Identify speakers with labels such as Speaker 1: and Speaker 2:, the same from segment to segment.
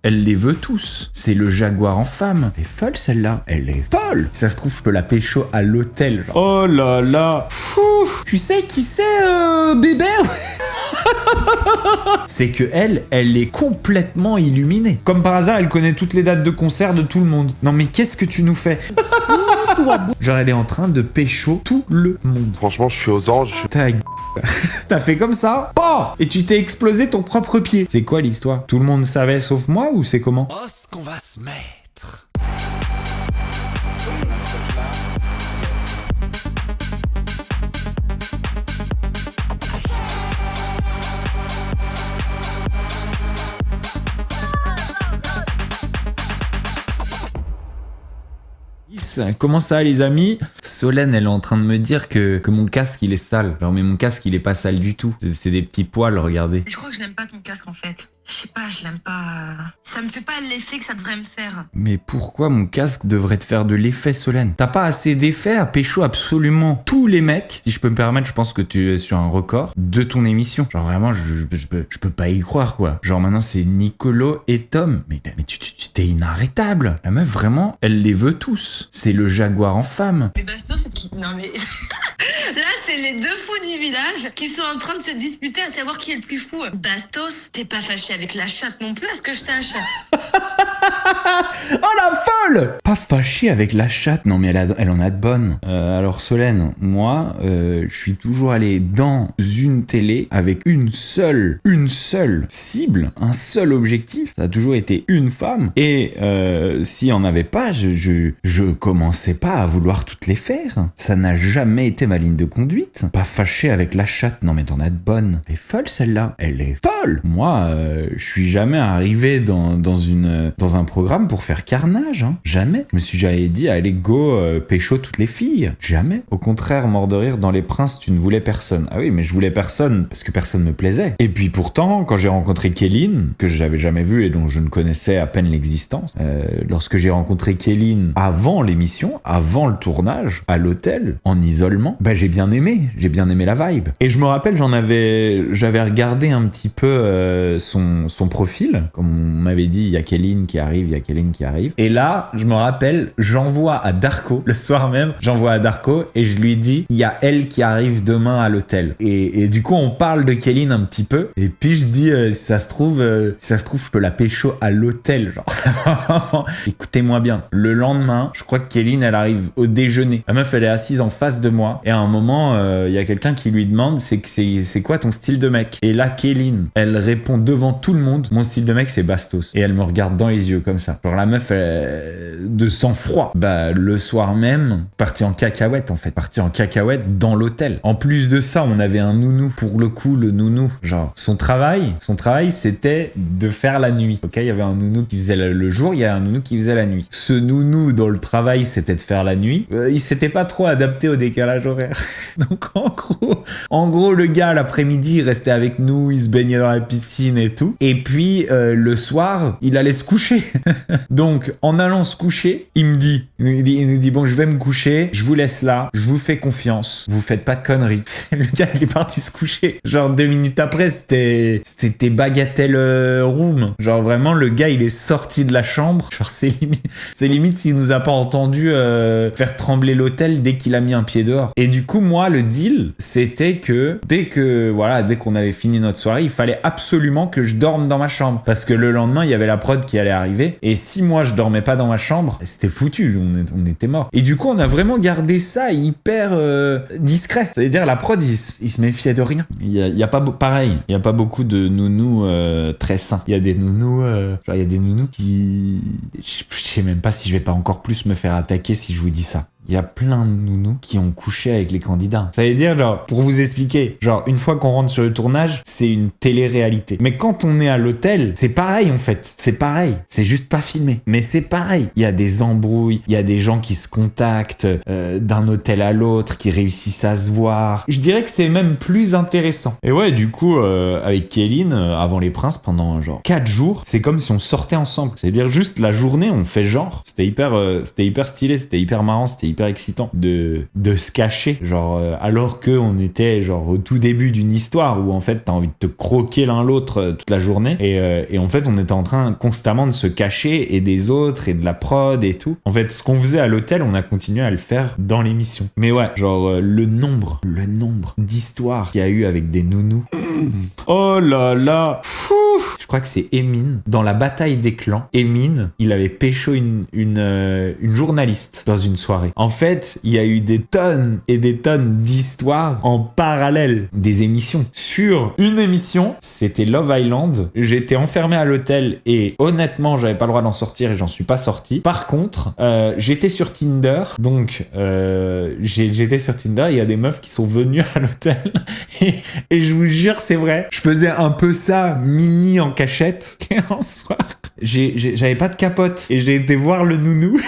Speaker 1: Elle les veut tous. C'est le jaguar en femme. Elle est folle celle-là. Elle est folle. Si ça se trouve, je peux la pécho à l'hôtel. Genre. Oh là là. Fou. Tu sais qui c'est, bébé? C'est que elle est complètement illuminée. Comme par hasard, elle connaît toutes les dates de concert de tout le monde. Non mais qu'est-ce que tu nous fais? Genre elle est en train de pécho tout le monde.
Speaker 2: Franchement, je suis aux anges.
Speaker 1: T'as fait comme ça, oh, et tu t'es explosé ton propre pied. C'est quoi l'histoire? Tout le monde savait sauf moi ou c'est comment?
Speaker 3: Oh, ce qu'on va se mettre.
Speaker 1: Comment ça les amis? Solène elle est en train de me dire que mon casque il est sale. Genre mais mon casque il est pas sale du tout. C'est des petits poils, regardez.
Speaker 4: Je crois que je n'aime pas ton casque en fait. Je sais pas, je l'aime pas. Ça me fait pas l'effet que ça devrait me faire.
Speaker 1: Mais pourquoi mon casque devrait te faire de l'effet, Solène? T'as pas assez d'effet à pécho absolument tous les mecs. Si je peux me permettre, je pense que tu es sur un record de ton émission. Genre vraiment, je peux pas y croire quoi. Genre maintenant c'est Nicolo et Tom. Mais tu t'es inarrêtable. La meuf vraiment, elle les veut tous. C'est le jaguar en femme.
Speaker 4: Mais Bastos, c'est qui? Non mais... Là, c'est les deux fous du village qui sont en train de se disputer à savoir qui est le plus fou. Bastos, t'es pas fâché avec la chatte non plus, à ce que je sache.
Speaker 1: Oh la folle! Pas fâchée avec la chatte. Non mais elle en a de bonnes. Alors Solène, moi, je suis toujours allé dans une télé avec une seule cible, un seul objectif. Ça a toujours été une femme. Et s'il y en avait pas, je commençais pas à vouloir toutes les faire. Ça n'a jamais été ma ligne de conduite. Pas fâchée avec la chatte. Non mais t'en as de bonnes. Elle est folle celle-là. Elle est folle. Moi, je suis jamais arrivé dans un programme pour faire carnage, hein. Jamais. Je me suis jamais dit, allez, go, pécho toutes les filles. Jamais. Au contraire, mort de rire, dans Les Princes, tu ne voulais personne. Ah oui, mais je voulais personne parce que personne me plaisait. Et puis pourtant, quand j'ai rencontré Kéline, que j'avais jamais vue et dont je ne connaissais à peine l'existence, lorsque j'ai rencontré Kéline avant l'émission, avant le tournage, à l'hôtel, en isolement, bah j'ai bien aimé la vibe. Et je me rappelle, j'avais regardé un petit peu son profil, comme on m'avait dit, il y a Kéline qui arrive. Et là, je me rappelle, j'envoie à Darko, le soir même, et je lui dis, il y a elle qui arrive demain à l'hôtel. Et du coup, on parle de Kéline un petit peu. Et puis je dis, si ça se trouve, je peux la pécho à l'hôtel, genre. Écoutez-moi bien. Le lendemain, je crois que Kéline, elle arrive au déjeuner. La meuf, elle est assise en face de moi. Et à un moment, il y a quelqu'un qui lui demande, c'est quoi ton style de mec? Et là, Kéline, elle répond devant tout le monde, mon style de mec, c'est Bastos. Et elle me regarde dans les yeux comme ça. Genre la meuf, de sang-froid. Bah, le soir même, partie en cacahuète en fait. Partie en cacahuète dans l'hôtel. En plus de ça, on avait un nounou. Pour le coup, le nounou, genre, son travail, c'était de faire la nuit. Ok, il y avait un nounou qui faisait le jour, il y a un nounou qui faisait la nuit. Ce nounou, dans le travail, c'était de faire la nuit. Il s'était pas trop adapté au décalage horaire. Donc, en gros, le gars, l'après-midi, il restait avec nous, il se baignait dans la piscine et tout. Et puis, le soir, il allait se coucher. Donc, en allant se coucher, il nous dit, bon, je vais me coucher, je vous laisse là, je vous fais confiance, vous faites pas de conneries. Le gars, il est parti se coucher. Genre, 2 minutes après, c'était bagatelle room. Genre, vraiment, le gars, il est sorti de la chambre. Genre, c'est limite s'il nous a pas entendu faire trembler l'hôtel dès qu'il a mis un pied dehors. Et du coup, moi, le deal, c'était que dès qu'on avait fini notre soirée, il fallait absolument que je dorme dans ma chambre. Parce que le lendemain, il y avait la prod qui allait arriver. Et si moi, je dormais pas dans ma chambre, c'était foutu. On était morts. Et du coup, on a vraiment gardé ça hyper discret. C'est-à-dire, la prod, il se méfiait de rien. Il y a pas pareil. Il y a pas beaucoup de nounous très sains. Il y a des nounous, qui... Je sais même pas si je vais pas encore plus me faire attaquer si je vous dis ça. Il y a plein de nounous qui ont couché avec les candidats. Ça veut dire, genre, pour vous expliquer, genre, une fois qu'on rentre sur le tournage, c'est une télé-réalité. Mais quand on est à l'hôtel, c'est pareil, en fait. C'est pareil. C'est juste pas filmé. Mais c'est pareil. Il y a des embrouilles, il y a des gens qui se contactent d'un hôtel à l'autre, qui réussissent à se voir. Je dirais que c'est même plus intéressant. Et ouais, du coup, avec Kéline, avant Les Princes, pendant, genre, 4 jours, c'est comme si on sortait ensemble. C'est-à-dire, juste la journée, on fait genre. C'était hyper stylé, c'était hyper marrant, c'était hyper super excitant de se cacher, genre alors que on était genre au tout début d'une histoire où en fait t'as envie de te croquer l'un l'autre toute la journée et en fait on était en train constamment de se cacher et des autres et de la prod et tout. En fait ce qu'on faisait à l'hôtel on a continué à le faire dans l'émission. Mais ouais, genre le nombre d'histoires qu'il y a eu avec des nounous. Oh là là. Je crois que c'est Emin dans la bataille des clans. Emin, il avait pécho une journaliste dans une soirée. En fait, il y a eu des tonnes et des tonnes d'histoires en parallèle des émissions. Sur une émission, c'était Love Island. J'étais enfermé à l'hôtel et honnêtement, j'avais pas le droit d'en sortir et j'en suis pas sorti. Par contre, j'étais sur Tinder. Donc, j'étais sur Tinder. Il y a des meufs qui sont venues à l'hôtel et je vous jure, c'est vrai. Je faisais un peu ça, mini en cachette. Et un soir, j'avais pas de capote et j'ai été voir le nounou.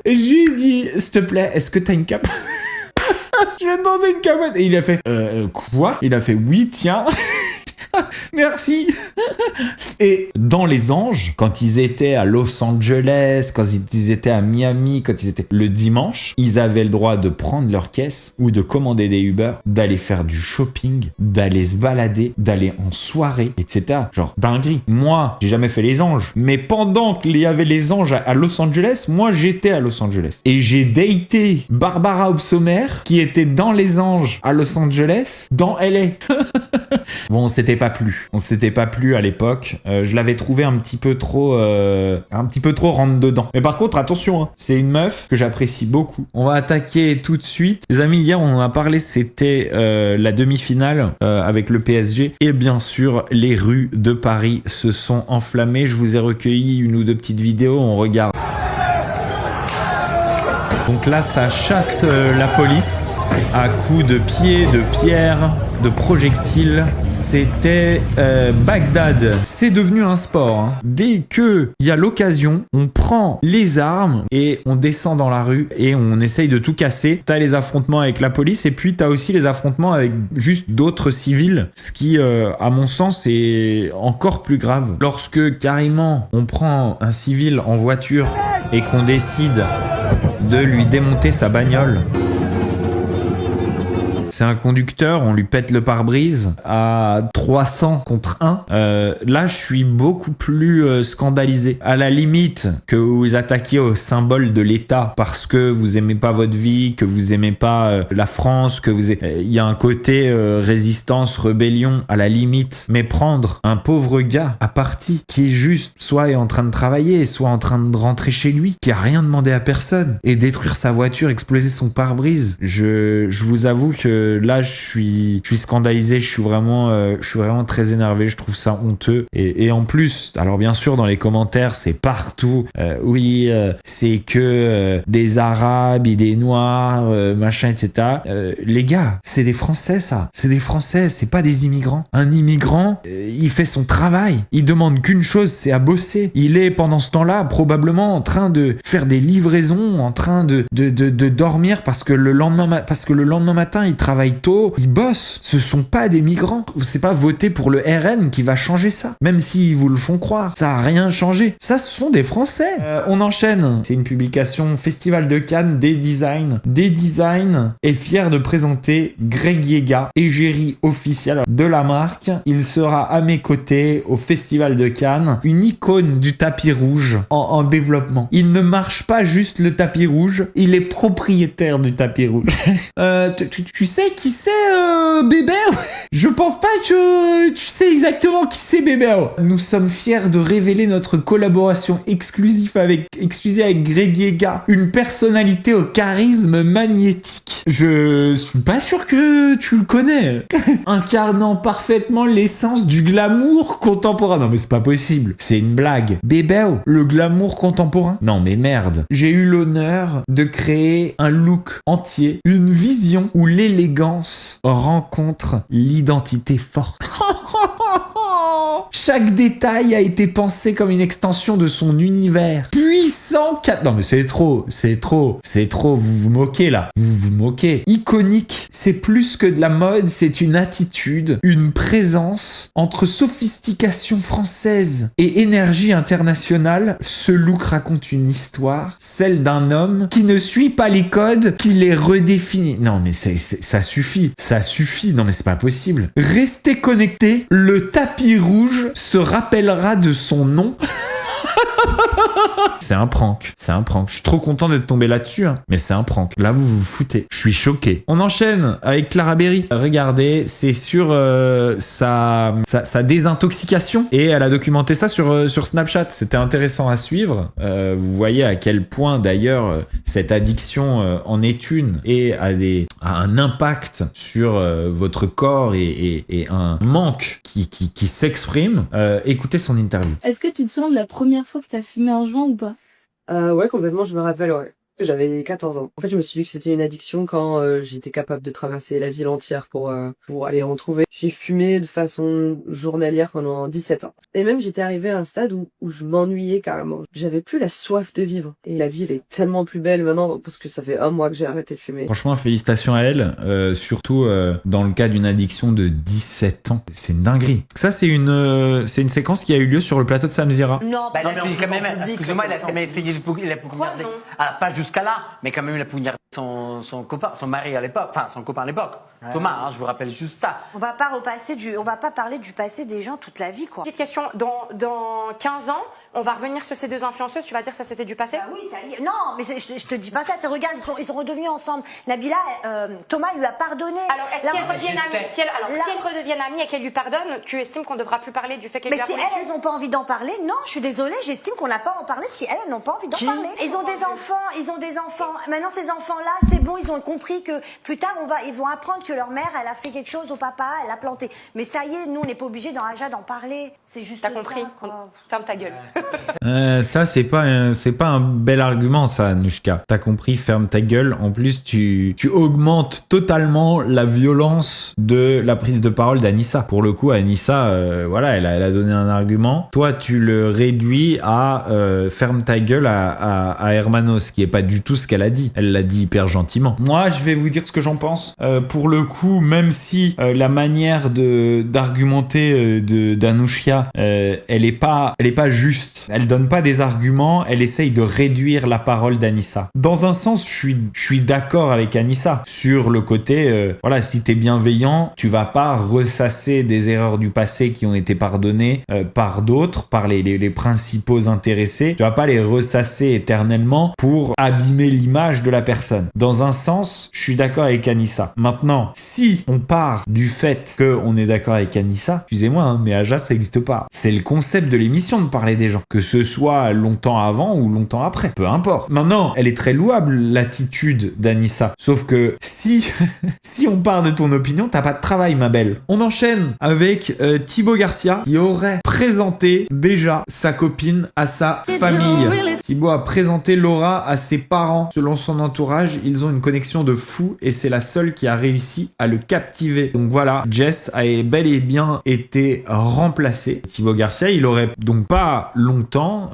Speaker 1: Et je lui ai dit, s'il te plaît, est-ce que t'as une capote? Je lui ai demandé une capote et il a fait quoi? Il a fait oui, tiens. Merci. Et dans Les Anges, quand ils étaient à Los Angeles, quand ils étaient à Miami, quand ils étaient le dimanche, ils avaient le droit de prendre leur caisse ou de commander des Uber, d'aller faire du shopping, d'aller se balader, d'aller en soirée, etc. Genre dinguerie. Moi, j'ai jamais fait Les Anges, mais pendant qu'il y avait Les Anges à Los Angeles, moi j'étais à Los Angeles. Et j'ai daté Barbara Obsommer, qui était dans Les Anges à Los Angeles, dans LA. Bon, on s'était pas plu à l'époque. Je l'avais trouvé un petit peu trop rentre dedans. Mais par contre, attention, hein, c'est une meuf que j'apprécie beaucoup. On va attaquer tout de suite. Les amis, hier, on en a parlé, c'était la demi-finale avec le PSG. Et bien sûr, les rues de Paris se sont enflammées. Je vous ai recueilli une ou deux petites vidéos. On regarde. Donc là, ça chasse la police à coups de pieds, de pierres, de projectiles. C'était Bagdad. C'est devenu un sport. Hein. Dès qu'il y a l'occasion, on prend les armes et on descend dans la rue et on essaye de tout casser. T'as les affrontements avec la police et puis t'as aussi les affrontements avec juste d'autres civils. Ce qui, à mon sens, est encore plus grave. Lorsque carrément on prend un civil en voiture et qu'on décide de lui démonter sa bagnole. C'est un conducteur, on lui pète le pare-brise à 300 contre 1. Là, je suis beaucoup plus scandalisé. À la limite que vous attaquiez au symbole de l'État parce que vous aimez pas votre vie, que vous aimez pas la France, que vous il y a un côté résistance, rébellion à la limite. Mais prendre un pauvre gars à partie qui est juste soit est en train de travailler, soit en train de rentrer chez lui, qui a rien demandé à personne et détruire sa voiture, exploser son pare-brise. Je vous avoue que là je suis scandalisé, je suis vraiment très énervé, je trouve ça honteux et en plus, alors bien sûr dans les commentaires c'est partout, c'est que des Arabes et des Noirs, machin, etc. Les gars, c'est des Français ça, c'est des Français, c'est pas des immigrants. Un immigrant, il fait son travail, il demande qu'une chose, c'est à bosser. Il est pendant ce temps-là probablement en train de faire des livraisons, en train de dormir parce que le lendemain matin il travaille tôt, ils bossent. Ce sont pas des migrants. C'est pas voter pour le RN qui va changer ça. Même s'ils vous le font croire. Ça a rien changé. Ça, ce sont des Français. On enchaîne. C'est une publication Festival de Cannes des Designs. Des Designs est fier de présenter Greg Yega, égérie officielle de la marque. Il sera à mes côtés au Festival de Cannes. Une icône du tapis rouge en développement. Il ne marche pas juste le tapis rouge. Il est propriétaire du tapis rouge. Tu sais qui c'est Bébé? Je pense pas que tu sais exactement qui c'est Bébé. Nous sommes fiers de révéler notre collaboration exclusive avec Greg Yega, une personnalité au charisme magnétique. Je suis pas sûr que tu le connais. Incarnant parfaitement l'essence du glamour contemporain. Non mais c'est pas possible. C'est une blague. Bébé, le glamour contemporain? Non mais merde. J'ai eu l'honneur de créer un look entier, une vision où l'élégance rencontre l'identité forte. Chaque détail a été pensé comme une extension de son univers. Puisse 104. Non mais c'est trop, vous vous moquez là, vous vous moquez. Iconique, c'est plus que de la mode, c'est une attitude, une présence. Entre sophistication française et énergie internationale, ce look raconte une histoire, celle d'un homme qui ne suit pas les codes, qui les redéfinit. Non mais ça suffit, non mais c'est pas possible. Restez connectés, le tapis rouge se rappellera de son nom. C'est un prank. Je suis trop content d'être tombé là-dessus, hein. Mais c'est un prank. Là, vous vous foutez. Je suis choqué. On enchaîne avec Clara Berry. Regardez, c'est sur sa désintoxication. Et elle a documenté ça sur Snapchat. C'était intéressant à suivre. Vous voyez à quel point, d'ailleurs, cette addiction en est une et a un impact sur votre corps et un manque qui s'exprime. Écoutez son interview.
Speaker 2: Est-ce que tu te souviens de la première fois que t'as fumé un joint ou pas?
Speaker 5: Ouais, complètement, je me rappelle, ouais. J'avais 14 ans. En fait, je me suis dit que c'était une addiction quand j'étais capable de traverser la ville entière pour aller en trouver. J'ai fumé de façon journalière pendant 17 ans. Et même, j'étais arrivé à un stade où je m'ennuyais carrément. J'avais plus la soif de vivre. Et la ville est tellement plus belle maintenant parce que ça fait un mois que j'ai arrêté de fumer.
Speaker 1: Franchement, félicitations à elle, surtout dans le cas d'une addiction de 17 ans. C'est une dinguerie. Ça, c'est une séquence qui a eu lieu sur le plateau de Samzira.
Speaker 6: Non, bah, elle a quand même, excusez-moi, elle a quand même essayé de poignarder. Ah, pas jusqu'à là, mais quand même il a poignardé son copain, son mari à l'époque, enfin son copain à l'époque. Ouais. Thomas, hein, je vous rappelle juste ça.
Speaker 7: On va pas parler du passé des gens toute la vie, quoi.
Speaker 8: Petite question, dans 15 ans, on va revenir sur ces deux influenceuses, tu vas dire que ça c'était du passé?
Speaker 7: Bah oui, ça y est. Non, mais je te dis pas ça, regarde, ils sont redevenus ensemble. Nabila, Thomas lui a pardonné.
Speaker 8: Alors, est-ce qu'elles redeviennent amies? Si elles redeviennent amies et qu'elles lui pardonnent, tu estimes qu'on devra plus parler du fait qu'elles lui a
Speaker 7: Mais si elles n'ont pas envie d'en parler, non, je suis désolée, j'estime qu'on n'a pas à en parler si elles n'ont pas envie d'en parler. Ils ont des enfants. Maintenant, ces enfants-là, c'est bon, ils ont compris que plus tard, ils vont apprendre que leur mère, elle a fait quelque chose au papa, elle a planté. Mais ça y est, nous, on n'est pas obligés dans Raja d'en parler. C'est juste.
Speaker 8: T'as compris? Ferme ta gueule.
Speaker 1: Ça, c'est pas un bel argument, ça, Anushka. T'as compris, ferme ta gueule. En plus, tu augmentes totalement la violence de la prise de parole d'Anissa. Pour le coup, Anissa, voilà, elle a donné un argument. Toi, tu le réduis à ferme ta gueule à Hermanos, qui est pas du tout ce qu'elle a dit. Elle l'a dit hyper gentiment. Moi, je vais vous dire ce que j'en pense. Pour le coup, même si la manière d'argumenter d'Anushka, elle est pas juste. Elle donne pas des arguments, elle essaye de réduire la parole d'Anissa. Dans un sens, je suis d'accord avec Anissa sur le côté, voilà, si t'es bienveillant, tu vas pas ressasser des erreurs du passé qui ont été pardonnées par d'autres, par les principaux intéressés. Tu vas pas les ressasser éternellement pour abîmer l'image de la personne. Dans un sens, je suis d'accord avec Anissa. Maintenant, si on part du fait qu'on est d'accord avec Anissa, excusez-moi, hein, mais Aja, ça n'existe pas. C'est le concept de l'émission de parler des gens. Que ce soit longtemps avant ou longtemps après. Peu importe. Maintenant, elle est très louable, l'attitude d'Anissa. Sauf que si on part de ton opinion, t'as pas de travail, ma belle. On enchaîne avec Thibaut Garcia qui aurait présenté déjà sa copine à sa famille. Thibaut a présenté Laura à ses parents. Selon son entourage, ils ont une connexion de fou et c'est la seule qui a réussi à le captiver. Donc voilà, Jess a bel et bien été remplacée. Thibaut Garcia, il aurait donc pas longtemps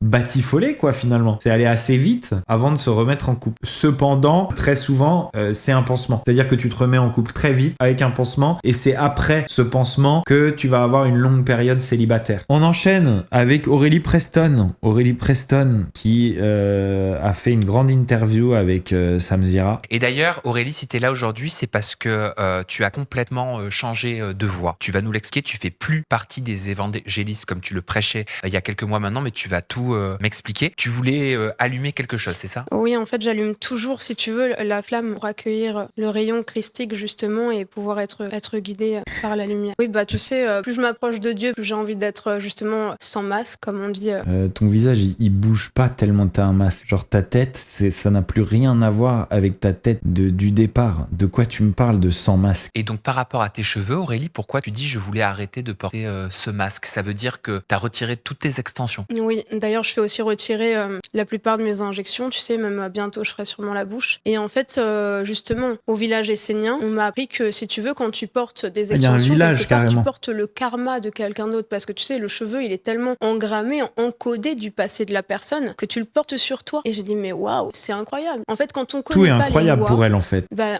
Speaker 1: batifolé, quoi, finalement. C'est allé assez vite avant de se remettre en couple. Cependant, très souvent, c'est un pansement. C'est-à-dire que tu te remets en couple très vite avec un pansement et c'est après ce pansement que tu vas avoir une longue période célibataire. On enchaîne avec Aurélie Preston. Aurélie Preston qui a fait une grande interview avec Samzira.
Speaker 9: Et d'ailleurs, Aurélie, si t'es là aujourd'hui, c'est parce que tu as complètement changé de voix. Tu vas nous l'expliquer, tu fais plus partie des évangélistes comme tu le prêchais il y a quelques mois maintenant, mais tu vas tout m'expliquer. Tu voulais allumer quelque chose, c'est ça?
Speaker 10: Oui, en fait, j'allume toujours, si tu veux, la flamme pour accueillir le rayon christique, justement, et pouvoir être guidé par la lumière. Oui, bah tu sais, plus je m'approche de Dieu, plus j'ai envie d'être justement sans masque, comme on dit.
Speaker 1: Ton visage, il bouge pas tellement t'as un masque. Genre ta tête, ça n'a plus rien à voir avec ta tête du départ. De quoi tu me me parles de sans masque.
Speaker 9: Et donc par rapport à tes cheveux, Aurélie, pourquoi tu dis je voulais arrêter de porter ce masque? Ça veut dire que t'as retiré toutes tes extensions?
Speaker 10: Oui, d'ailleurs, je fais aussi retirer la plupart de mes injections. Tu sais, même bientôt, je ferai sûrement la bouche. Et en fait, justement, au village essénien, on m'a appris que si tu veux, quand tu portes des
Speaker 1: Il y a un
Speaker 10: extensions,
Speaker 1: village,
Speaker 10: quelque part,
Speaker 1: carrément.
Speaker 10: tu portes le karma de quelqu'un d'autre. Parce que tu sais, le cheveu, il est tellement engrammé, encodé du passé de la personne que tu le portes sur toi. Et j'ai dit, mais waouh, c'est incroyable. En fait, quand on
Speaker 1: Tout
Speaker 10: connaît
Speaker 1: est
Speaker 10: pas
Speaker 1: incroyable
Speaker 10: les lois,
Speaker 1: pour elle, en fait.
Speaker 10: bah,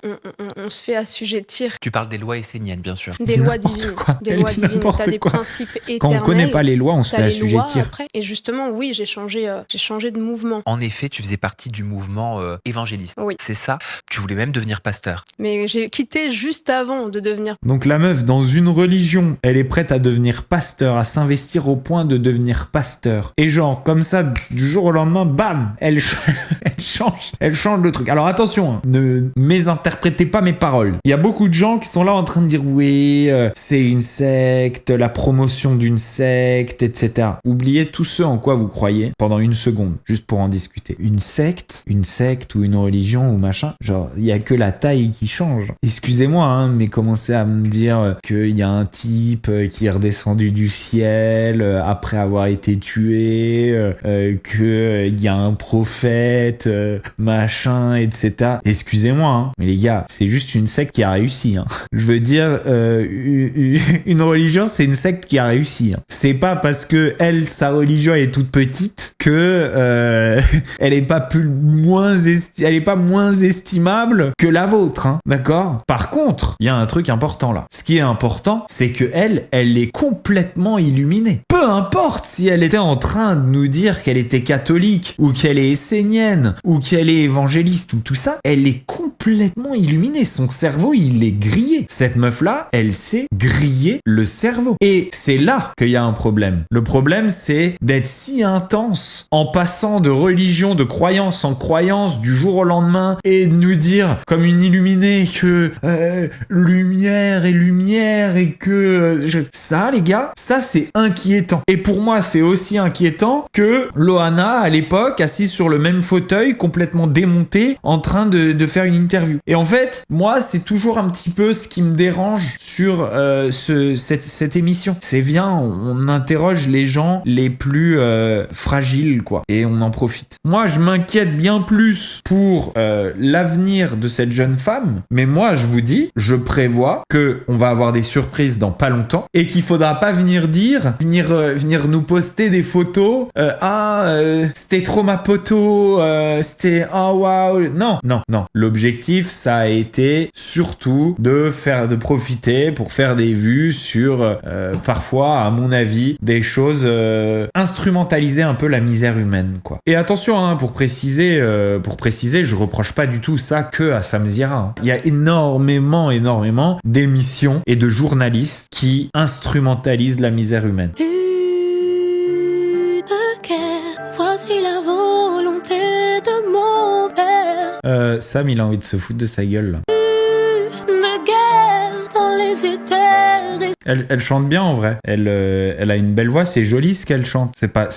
Speaker 10: on se fait assujettir.
Speaker 9: Tu parles des lois esséniennes, bien sûr.
Speaker 10: Des
Speaker 1: Dis
Speaker 10: lois
Speaker 1: n'importe
Speaker 10: divines.
Speaker 1: quoi.
Speaker 10: Des
Speaker 1: Elle
Speaker 10: lois
Speaker 1: dit
Speaker 10: divines.
Speaker 1: n'importe
Speaker 10: T'as des
Speaker 1: quoi.
Speaker 10: principes éternels.
Speaker 1: Quand on connaît pas les lois, on se
Speaker 10: t'as
Speaker 1: fait
Speaker 10: les lois
Speaker 1: assujettir.
Speaker 10: après. Et justement, oui, j'ai changé de mouvement.
Speaker 9: En effet, tu faisais partie du mouvement évangéliste.
Speaker 10: Oui.
Speaker 9: C'est ça? Tu voulais même devenir pasteur.
Speaker 10: Mais j'ai quitté juste avant de devenir.
Speaker 1: Donc la meuf, dans une religion, elle est prête à devenir pasteur, à s'investir au point de devenir pasteur. Et genre, comme ça, du jour au lendemain, bam, elle change le truc. Alors attention, hein, ne mésinterprétez pas mes paroles. Il y a beaucoup de gens qui sont là en train de dire oui, c'est une secte, la promotion d'une secte, etc. Oubliez tous ceux en quoi vous croyez pendant une seconde, juste pour en discuter. Une secte ou une religion ou machin, genre, il y a que la taille qui change. Excusez-moi, hein, mais commencez à me dire qu'il y a un type qui est redescendu du ciel après avoir été tué, qu'il y a un prophète, machin, etc. Excusez-moi, hein, mais les gars, c'est juste une secte qui a réussi. Hein. Je veux dire, une religion, c'est une secte qui a réussi. Hein. C'est pas parce que elle, sa religion est toute petite que elle est pas moins estimable que la vôtre. Hein. D'accord? Par contre, il y a un truc important là. Ce qui est important, c'est que elle est complètement illuminée. Peu importe si elle était en train de nous dire qu'elle était catholique ou qu'elle est essénienne ou qu'elle est évangéliste ou tout ça, elle est complètement illuminée. Son cerveau, il est grillé. Cette meuf-là, elle s'est grillé le cerveau. Et c'est là qu'il y a un problème. Le problème, c'est d'être si intense en passant de religion, de croyance en croyance du jour au lendemain et de nous dire, comme une illuminée, que lumière et que... Ça, les gars, ça, c'est inquiétant. Et pour moi, c'est aussi inquiétant que Loana, à l'époque, assise sur le même fauteuil, complètement démonté, en train de faire une interview. Et en fait, moi, c'est toujours un petit peu ce qui me dérange sur cette émission. C'est bien, on interroge les gens les plus fragiles, quoi. Et on en profite. Moi, je m'inquiète bien plus pour l'avenir de cette jeune femme. Mais moi, je vous dis, je prévois que on va avoir des surprises dans pas longtemps et qu'il faudra pas venir nous poster des photos. C'était trop ma poteau. C'était waouh. Non. L'objectif, ça a été surtout de profiter pour faire des vues sur parfois, à mon avis, des choses instrumentaliser un peu la misère humaine, quoi. Et attention, hein, pour préciser, je reproche pas du tout ça que à Samzira. Hein. Il y a énormément d'émissions et de journalistes qui instrumentalisent la misère humaine.
Speaker 11: Voici la volonté de mon père.
Speaker 1: Sam, il a envie de se foutre de sa gueule, là.
Speaker 11: De guerre dans les éthers.
Speaker 1: Elle chante bien en vrai. Elle a une belle voix, c'est joli ce qu'elle chante. C'est pas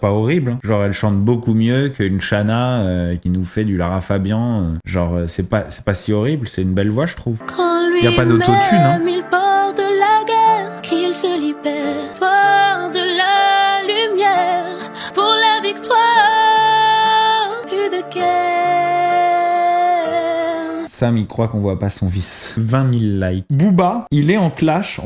Speaker 1: horrible. Hein. Genre elle chante beaucoup mieux qu'une Chana qui nous fait du Lara Fabian. Genre c'est pas si horrible. C'est une belle voix, je trouve. Y a pas d'autotune. Hein.
Speaker 11: Il porte la guerre, qu'il se libère. Toi de la lumière pour la victoire. Plus de guerre.
Speaker 1: Sam, il croit qu'on voit pas son vice. 20 000 likes. Booba, il est en clash.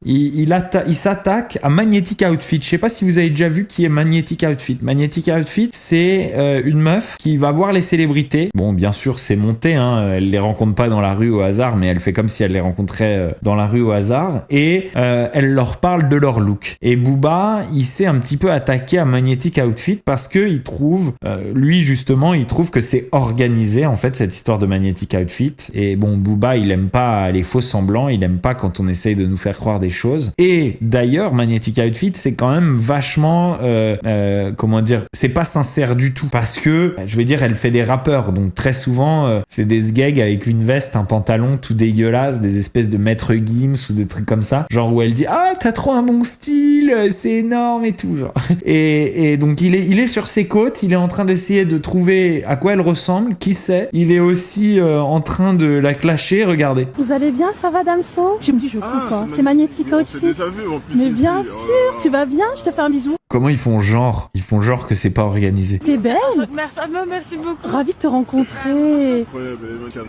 Speaker 1: Il s'attaque à Magnetic Outfit. Je sais pas si vous avez déjà vu qui est Magnetic Outfit. Magnetic Outfit, c'est une meuf qui va voir les célébrités. Bon, bien sûr, c'est monté. Hein. Elle les rencontre pas dans la rue au hasard, mais elle fait comme si elle les rencontrait dans la rue au hasard. Et elle leur parle de leur look. Et Booba, il s'est un petit peu attaqué à Magnetic Outfit parce que il trouve, lui justement, il trouve que c'est organisé en fait cette histoire de Magnetic Outfit. Et bon, Booba, il aime pas les faux semblants, il aime pas quand on essaye de nous faire croire des choses. Et d'ailleurs, Magnetic Outfit, c'est quand même vachement, comment dire, c'est pas sincère du tout. Parce que, je veux dire, elle fait des rappeurs, donc très souvent, c'est des sgags avec une veste, un pantalon tout dégueulasse, des espèces de Maître Gims ou des trucs comme ça. Genre où elle dit, ah, t'as trop un bon style, c'est énorme et tout, genre. Et donc, il est sur ses côtes, il est en train d'essayer de trouver à quoi elle ressemble, qui sait. Il est aussi en train de la clasher, regardez.
Speaker 12: Vous allez bien, ça va Damso? Tu me dis je fous quoi. C'est Magnétique Outfit.
Speaker 13: Déjà vu, en plus,
Speaker 12: Mais
Speaker 13: ici,
Speaker 12: bien sûr, tu vas bien? Je te fais un bisou.
Speaker 1: Comment ils font genre? Ils font genre que c'est pas organisé.
Speaker 12: T'es belle?
Speaker 14: Merci beaucoup.
Speaker 12: Ravie de te rencontrer.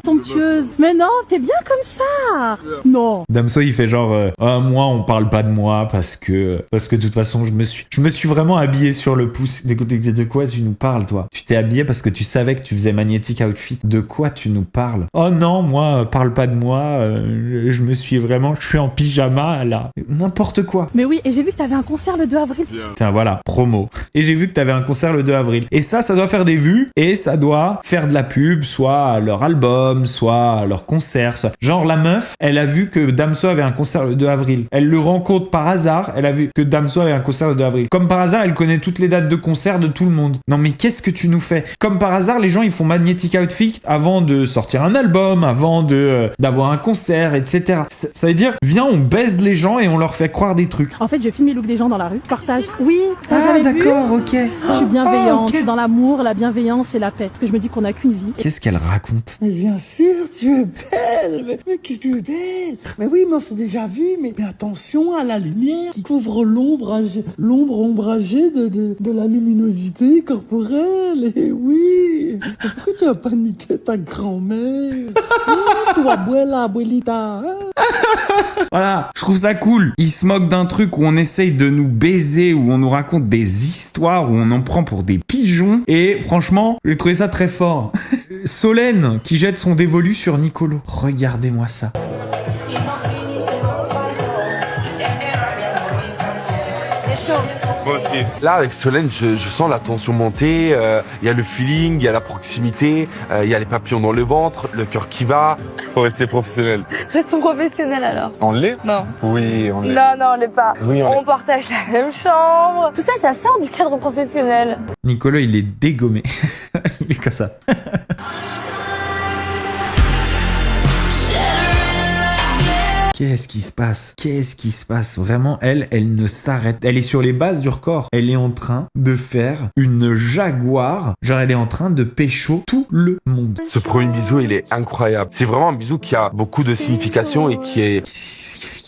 Speaker 12: Somptueuse. Mais non, t'es bien comme ça. Non.
Speaker 1: Damso il fait genre moi on parle pas de moi parce que de toute façon je me suis vraiment habillé sur le pouce. De quoi tu nous parles toi? Tu t'es habillé parce que tu savais que tu faisais Magnétique Outfit. De quoi tu nous parles? Oh non, moi parle pas de moi, je suis en pyjama là. N'importe quoi.
Speaker 12: Mais oui, et j'ai vu que t'avais un concert le 2 avril.
Speaker 1: Tiens voilà, promo. Et j'ai vu que t'avais un concert le 2 avril. Et ça doit faire des vues et ça doit faire de la pub, soit à leur album, soit à leur concert. Genre la meuf, elle a vu que Damso avait un concert le 2 avril. Elle le rencontre par hasard, elle a vu que Damso avait un concert le 2 avril. Comme par hasard, elle connaît toutes les dates de concert de tout le monde. Non mais qu'est-ce que tu nous fais? Comme par hasard, les gens ils font Magnétique Outfit avant de sortir un album, avant d'avoir un concert, etc. Ça veut dire, viens on baise les gens et on leur fait croire des trucs.
Speaker 12: En fait, je filme les looks des gens dans la rue. Partage. Oui.
Speaker 1: Ah d'accord, ok.
Speaker 12: Je suis bienveillante. Je suis dans l'amour, la bienveillance et la paix. Parce que je me dis qu'on n'a qu'une vie.
Speaker 1: Qu'est-ce qu'elle raconte?
Speaker 14: Mais bien sûr, tu es belle. Mais que tu es belle. Mais oui, mais on s'est déjà vu. Mais attention à la lumière qui couvre l'ombre ombragée de la luminosité corporelle. Et oui. Pourquoi tu as paniqué ta grand-mère? Tu vas abuela, abuelita.
Speaker 1: Voilà, je trouve ça cool. Ils se moquent d'un truc où on essaye de nous baiser, où on nous raconte des histoires, où on en prend pour des pigeons. Et franchement, j'ai trouvé ça très fort. Solène qui jette son dévolu sur Nicolo. Regardez-moi ça.
Speaker 15: C'est chaud. Moi aussi. Là, avec Solène, je sens la tension monter. Il y a le feeling, il y a la proximité, il y a les papillons dans le ventre, le cœur qui bat. Faut rester professionnel.
Speaker 16: Restons professionnels alors.
Speaker 15: On l'est?
Speaker 16: Non.
Speaker 15: Oui, on l'est.
Speaker 16: Non, on l'est pas.
Speaker 15: Oui,
Speaker 16: on partage la même chambre. Tout ça, ça sort du cadre professionnel.
Speaker 1: Nicolo, il est dégommé. Il est comme ça. Qu'est-ce qui se passe? Qu'est-ce qui se passe? Vraiment, elle ne s'arrête. Elle est sur les bases du record. Elle est en train de faire une jaguar. Genre, elle est en train de pécho tout le monde.
Speaker 15: Ce premier bisou, il est incroyable. C'est vraiment un bisou qui a beaucoup de signification et qui est...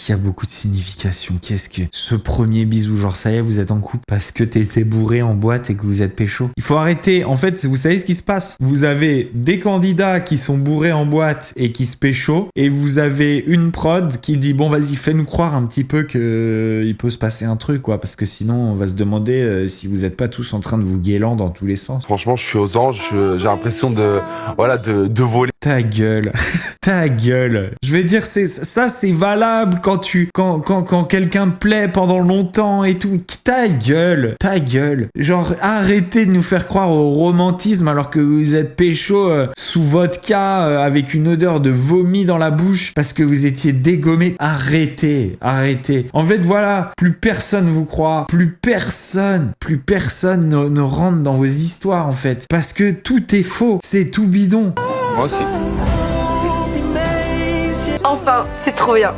Speaker 1: Qui a beaucoup de signification. Qu'est-ce que ce premier bisou, genre ça y est, vous êtes en couple parce que t'étais bourré en boîte et que vous êtes pécho. Il faut arrêter. En fait, vous savez ce qui se passe? Vous avez des candidats qui sont bourrés en boîte et qui se pécho, et vous avez une prod qui dit bon vas-y, fais-nous croire un petit peu que il peut se passer un truc quoi, parce que sinon on va se demander si vous êtes pas tous en train de vous guélan dans tous les sens.
Speaker 15: Franchement, je suis aux anges. J'ai l'impression de voler.
Speaker 1: Ta gueule. Ta gueule. Je vais dire, c'est valable quand quelqu'un te plaît pendant longtemps et tout. Ta gueule. Ta gueule. Genre, arrêtez de nous faire croire au romantisme alors que vous êtes pécho sous vodka avec une odeur de vomi dans la bouche parce que vous étiez dégommé. Arrêtez. En fait, voilà. Plus personne vous croit. Plus personne ne rentre dans vos histoires, en fait. Parce que tout est faux. C'est tout bidon.
Speaker 15: Moi aussi.
Speaker 16: Enfin, c'est trop bien.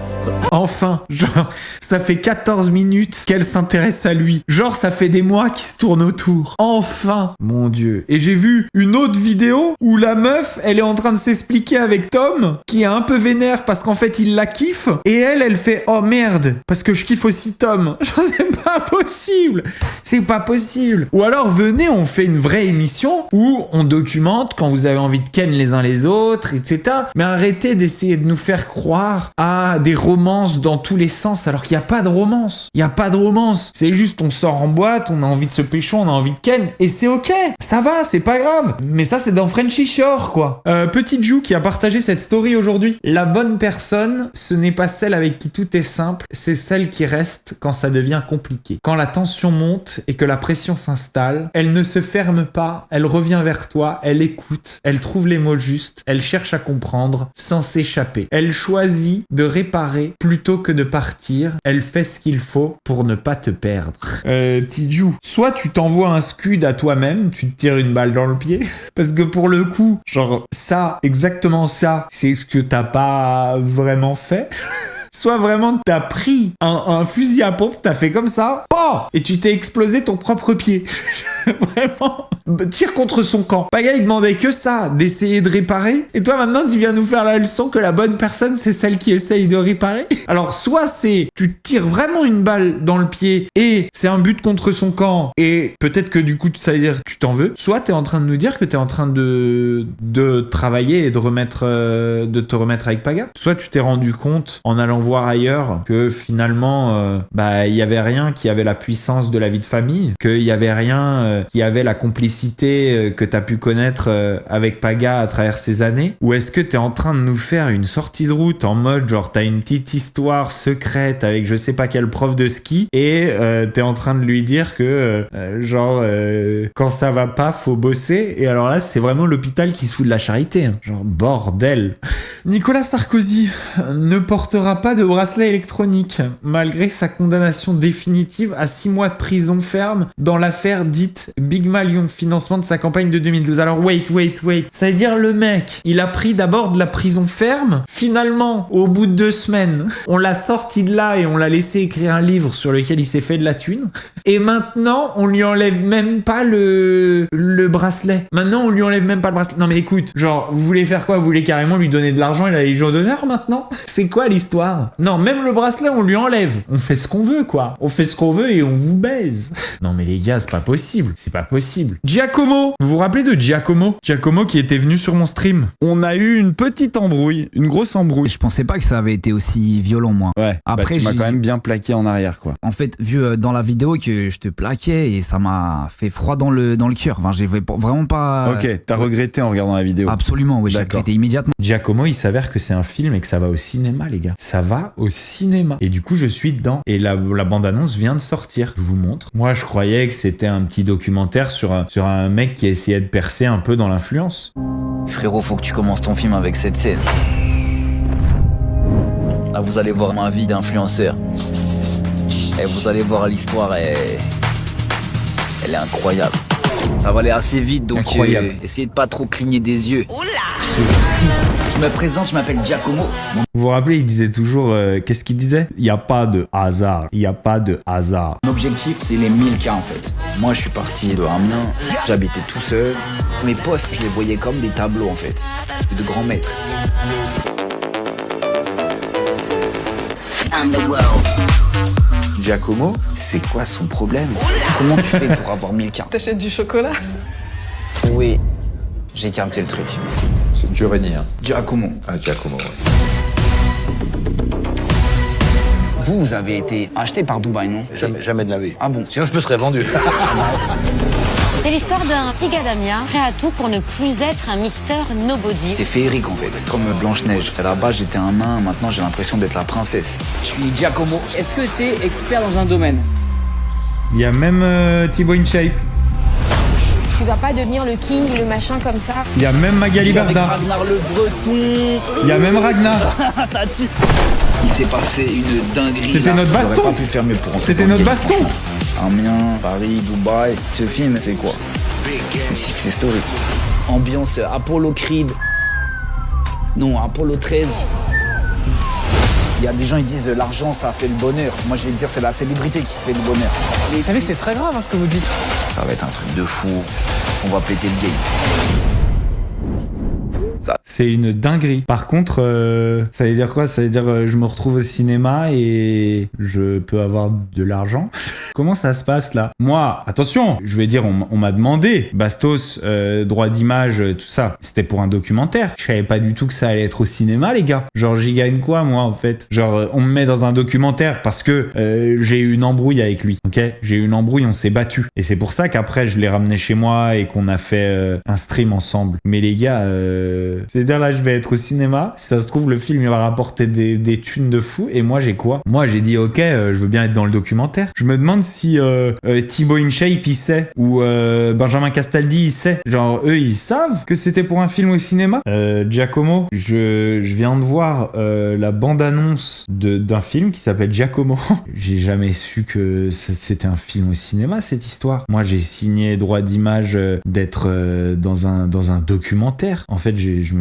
Speaker 1: Enfin, genre, ça fait 14 minutes qu'elle s'intéresse à lui. Genre, ça fait des mois qu'ils se tournent autour. Enfin, mon Dieu. Et j'ai vu une autre vidéo où la meuf, elle est en train de s'expliquer avec Tom, qui est un peu vénère parce qu'en fait, il la kiffe. Et elle fait « Oh merde, parce que je kiffe aussi Tom. » Genre, c'est pas possible. C'est pas possible. Ou alors, venez, on fait une vraie émission où on documente quand vous avez envie de ken les uns les autres, etc. Mais arrêtez d'essayer de nous faire croire à des romance dans tous les sens alors qu'il n'y a pas de romance. Il n'y a pas de romance. C'est juste on sort en boîte, on a envie de se pécho, on a envie de ken et c'est ok. Ça va, c'est pas grave. Mais ça c'est dans Frenchy Shore quoi. Petite Jou qui a partagé cette story aujourd'hui. La bonne personne, ce n'est pas celle avec qui tout est simple, c'est celle qui reste quand ça devient compliqué. Quand la tension monte et que la pression s'installe, elle ne se ferme pas, elle revient vers toi, elle écoute, elle trouve les mots justes, elle cherche à comprendre sans s'échapper. Elle choisit de réparer plutôt que de partir. Elle fait ce qu'il faut pour ne pas te perdre. Tidjou, soit tu t'envoies un scud à toi-même, tu te tires une balle dans le pied, parce que pour le coup, genre ça, exactement ça, c'est ce que t'as pas vraiment fait. Soit vraiment t'as pris un fusil à pompe, t'as fait comme ça, et tu t'es explosé ton propre pied. Vraiment. Tire contre son camp. Paga, il demandait que ça, d'essayer de réparer. Et toi, maintenant, tu viens nous faire la leçon que la bonne personne, c'est celle qui essaye de réparer. Alors, soit c'est, tu tires vraiment une balle dans le pied et c'est un but contre son camp et peut-être que du coup, ça veut dire que tu t'en veux. Soit t'es en train de nous dire que t'es en train de travailler et de te remettre avec Paga. Soit tu t'es rendu compte en allant voir ailleurs que finalement, il y avait rien qui avait la puissance de la vie de famille, qu'il y avait rien qui avait la complicité que t'as pu connaître avec Paga à travers ces années. Ou est-ce que t'es en train de nous faire une sortie de route en mode genre t'as une petite histoire secrète avec je sais pas quel prof de ski et t'es en train de lui dire que quand ça va pas faut bosser. Et alors là c'est vraiment l'hôpital qui se fout de la charité, hein. Genre bordel. Nicolas Sarkozy ne portera pas de bracelet électronique malgré sa condamnation définitive à 6 mois de prison ferme dans l'affaire dite Big Malion, financement de sa campagne de 2012. Alors wait. Ça veut dire le mec, il a pris d'abord de la prison ferme, finalement au bout de 2 semaines, on l'a sorti de là et on l'a laissé écrire un livre sur lequel il s'est fait de la thune. Et maintenant, on lui enlève même pas le bracelet. Maintenant, on lui enlève même pas le bracelet. Non mais écoute, genre, vous voulez faire quoi? Vous voulez carrément lui donner de l'argent et la Légion d'honneur maintenant? C'est quoi l'histoire? Non, même le bracelet, on lui enlève. On fait ce qu'on veut, quoi. On fait ce qu'on veut et on vous baise. Non mais les gars, c'est pas possible. C'est pas possible. Giacomo! Vous vous rappelez de Giacomo? Giacomo qui était venu sur mon stream. On a eu une petite embrouille, une grosse embrouille.
Speaker 13: Je pensais pas que ça avait été aussi violent, moi.
Speaker 1: Ouais. Après, tu m'as quand même bien plaqué en arrière, quoi.
Speaker 13: En fait, vu dans la vidéo que je te plaquais et ça m'a fait froid dans le cœur. Enfin, j'ai vraiment pas...
Speaker 1: Ok, t'as regretté en regardant la vidéo.
Speaker 13: Absolument, oui, j'ai regretté immédiatement.
Speaker 1: Giacomo, il s'avère que c'est un film et que ça va au cinéma, les gars. Ça va au cinéma. Et du coup, je suis dedans. Et la bande-annonce vient de sortir. Je vous montre. Moi, je croyais que c'était un petit documentaire sur un mec qui essayait de percer un peu dans l'influence.
Speaker 13: Frérot, faut que tu commences ton film avec cette scène. Là, vous allez voir ma vie d'influenceur. Et vous allez voir l'histoire, elle est incroyable. Ça va aller assez vite, donc essayez de pas trop cligner des yeux. Je me présente, je m'appelle Giacomo.
Speaker 1: Vous vous rappelez, il disait toujours, qu'est-ce qu'il disait? Il n'y a pas de hasard, il n'y a pas de hasard.
Speaker 13: Mon objectif, c'est les 1000K en fait. Moi, je suis parti de Amiens, j'habitais tout seul. Mes postes, je les voyais comme des tableaux en fait, de grands maîtres.
Speaker 1: Giacomo, c'est quoi son problème?
Speaker 13: Comment tu fais pour avoir 1000K?
Speaker 17: T'achètes du chocolat?
Speaker 13: Oui, j'ai capté le truc.
Speaker 18: C'est Giovanni, hein?
Speaker 13: Giacomo.
Speaker 18: Ah, Giacomo, ouais.
Speaker 13: Vous avez été acheté par Dubaï, non?
Speaker 18: Jamais de la vie.
Speaker 13: Ah bon?
Speaker 18: Sinon, je me serais vendu.
Speaker 7: C'est l'histoire d'un petit gars d'Amiens, prêt à tout pour ne plus être un Mister Nobody.
Speaker 13: T'es féerique en fait, comme Blanche-Neige. À la base, j'étais un nain, maintenant j'ai l'impression d'être la princesse. Je suis Giacomo.
Speaker 17: Est-ce que t'es expert dans un domaine?
Speaker 1: Il y a même Thibaut InShape.
Speaker 8: Tu vas pas devenir le king, le machin comme ça.
Speaker 1: Il y a même Magali Berda.
Speaker 13: Ragnar le Breton.
Speaker 1: Il y a même Ragnar.
Speaker 13: Ça tue. Il s'est passé une dinguerie.
Speaker 1: C'était notre baston.
Speaker 13: J'aurais pas pu faire mieux pour
Speaker 1: C'était notre baston.
Speaker 13: Amiens, Paris, Dubaï. Ce film, c'est quoi? Une success story. Ambiance Apollo Creed. Non, Apollo 13. Il y a des gens qui disent l'argent ça fait le bonheur. Moi je vais te dire c'est la célébrité qui te fait le bonheur.
Speaker 17: Vous savez c'est très grave ce que vous dites.
Speaker 13: Ça va être un truc de fou. On va péter le game.
Speaker 1: C'est une dinguerie. Par contre, ça veut dire quoi? Ça veut dire je me retrouve au cinéma et je peux avoir de l'argent. Comment ça se passe là? Moi, attention, je vais dire, on m'a demandé, Bastos, droit d'image, tout ça. C'était pour un documentaire. Je savais pas du tout que ça allait être au cinéma, les gars. Genre, j'y gagne quoi, moi, en fait? Genre, on me met dans un documentaire parce que j'ai eu une embrouille avec lui, ok? J'ai eu une embrouille, on s'est battu. Et c'est pour ça qu'après, je l'ai ramené chez moi et qu'on a fait un stream ensemble. Mais les gars, c'est-à-dire là, je vais être au cinéma. Si ça se trouve, le film, il va rapporter des thunes de fou. Et moi, j'ai quoi? Moi, j'ai dit, ok, je veux bien être dans le documentaire. Je me demande si Thibaut InShape, il sait. Ou Benjamin Castaldi, il sait. Genre, eux, ils savent que c'était pour un film au cinéma. Giacomo, je viens de voir la bande-annonce d'un film qui s'appelle Giacomo. J'ai jamais su que c'était un film au cinéma, cette histoire. Moi, j'ai signé droit d'image d'être dans un documentaire. En fait, j'ai je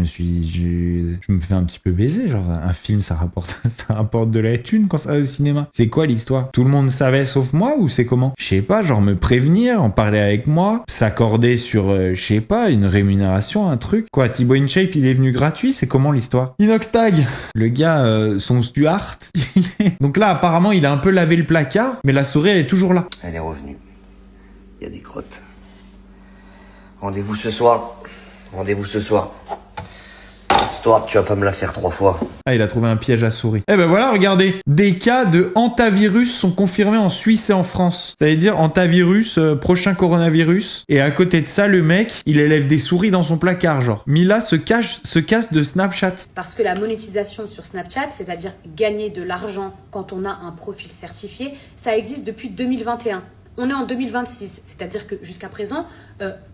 Speaker 1: me fais un petit peu baiser, genre un film ça rapporte de la thune quand ça va au cinéma. C'est quoi l'histoire? Tout le monde savait sauf moi ou c'est comment? Je sais pas, genre me prévenir, en parler avec moi, s'accorder sur, je sais pas, une rémunération, un truc. Quoi, Thibaut InShape il est venu gratuit, c'est comment l'histoire? Inoxtag, le gars, son Stuart, donc là apparemment il a un peu lavé le placard, mais la souris elle est toujours là.
Speaker 19: Elle est revenue. Il y a des crottes. Rendez-vous ce soir. Rendez-vous ce soir. Histoire, tu vas pas me la faire 3 fois.
Speaker 1: Ah, il a trouvé un piège à souris. Eh ben voilà, regardez. Des cas de hantavirus sont confirmés en Suisse et en France. Ça veut dire hantavirus, prochain coronavirus. Et à côté de ça, le mec, il élève des souris dans son placard, genre. Mila se casse de Snapchat.
Speaker 20: Parce que la monétisation sur Snapchat, c'est-à-dire gagner de l'argent quand on a un profil certifié, ça existe depuis 2021. On est en 2026, c'est-à-dire que jusqu'à présent,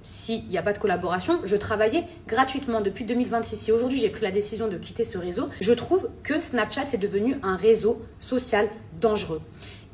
Speaker 20: s'il n'y a pas de collaboration, je travaillais gratuitement depuis 2026. Si aujourd'hui j'ai pris la décision de quitter ce réseau, je trouve que Snapchat est devenu un réseau social dangereux.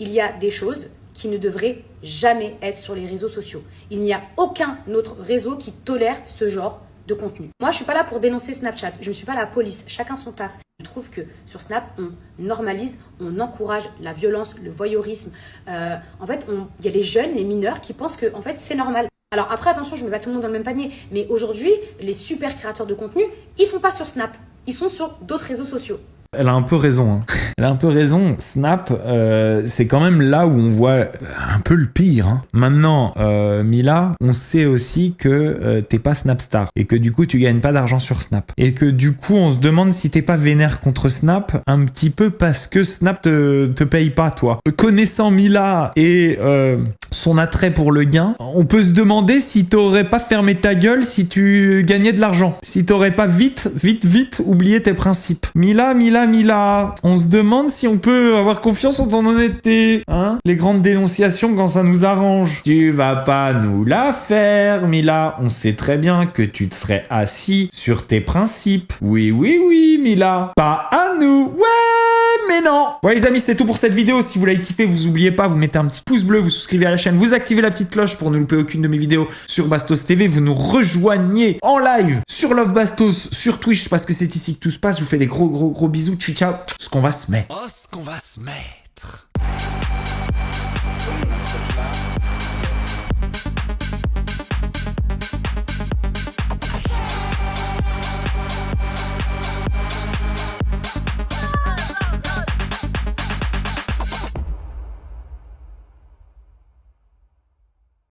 Speaker 20: Il y a des choses qui ne devraient jamais être sur les réseaux sociaux. Il n'y a aucun autre réseau qui tolère ce genre de contenu. Moi, je suis pas là pour dénoncer Snapchat. Je ne suis pas la police. Chacun son taf. Je trouve que sur Snap, on normalise, on encourage la violence, le voyeurisme. En fait, il y a les jeunes, les mineurs qui pensent que en fait, c'est normal. Alors après, attention, je ne mets pas tout le monde dans le même panier. Mais aujourd'hui, les super créateurs de contenu, ils sont pas sur Snap. Ils sont sur d'autres réseaux sociaux.
Speaker 1: Elle a un peu raison. Hein. Elle a un peu raison. Snap, c'est quand même là où on voit un peu le pire. Hein. Maintenant, Mila, on sait aussi que t'es pas Snapstar et que du coup, tu gagnes pas d'argent sur Snap. Et que du coup, on se demande si t'es pas vénère contre Snap un petit peu parce que Snap te paye pas, toi. Connaissant Mila et son attrait pour le gain, on peut se demander si t'aurais pas fermé ta gueule si tu gagnais de l'argent. Si t'aurais pas vite oublié tes principes. Mila, on se demande si on peut avoir confiance en ton honnêteté. Hein? Les grandes dénonciations quand ça nous arrange. Tu vas pas nous la faire, Mila. On sait très bien que tu te serais assis sur tes principes. Oui, Mila. Pas à nous. Ouais, mais non. Bon les amis, c'est tout pour cette vidéo. Si vous l'avez kiffé, vous oubliez pas, vous mettez un petit pouce bleu, vous souscrivez à la chaîne, vous activez la petite cloche pour ne louper aucune de mes vidéos sur Bastos TV. Vous nous rejoignez en live sur Love Bastos, sur Twitch, parce que c'est ici que tout se passe. Je vous fais des gros bisous. Ciao. Ce qu'on va se mettre.
Speaker 3: Oh, ce qu'on va se mettre.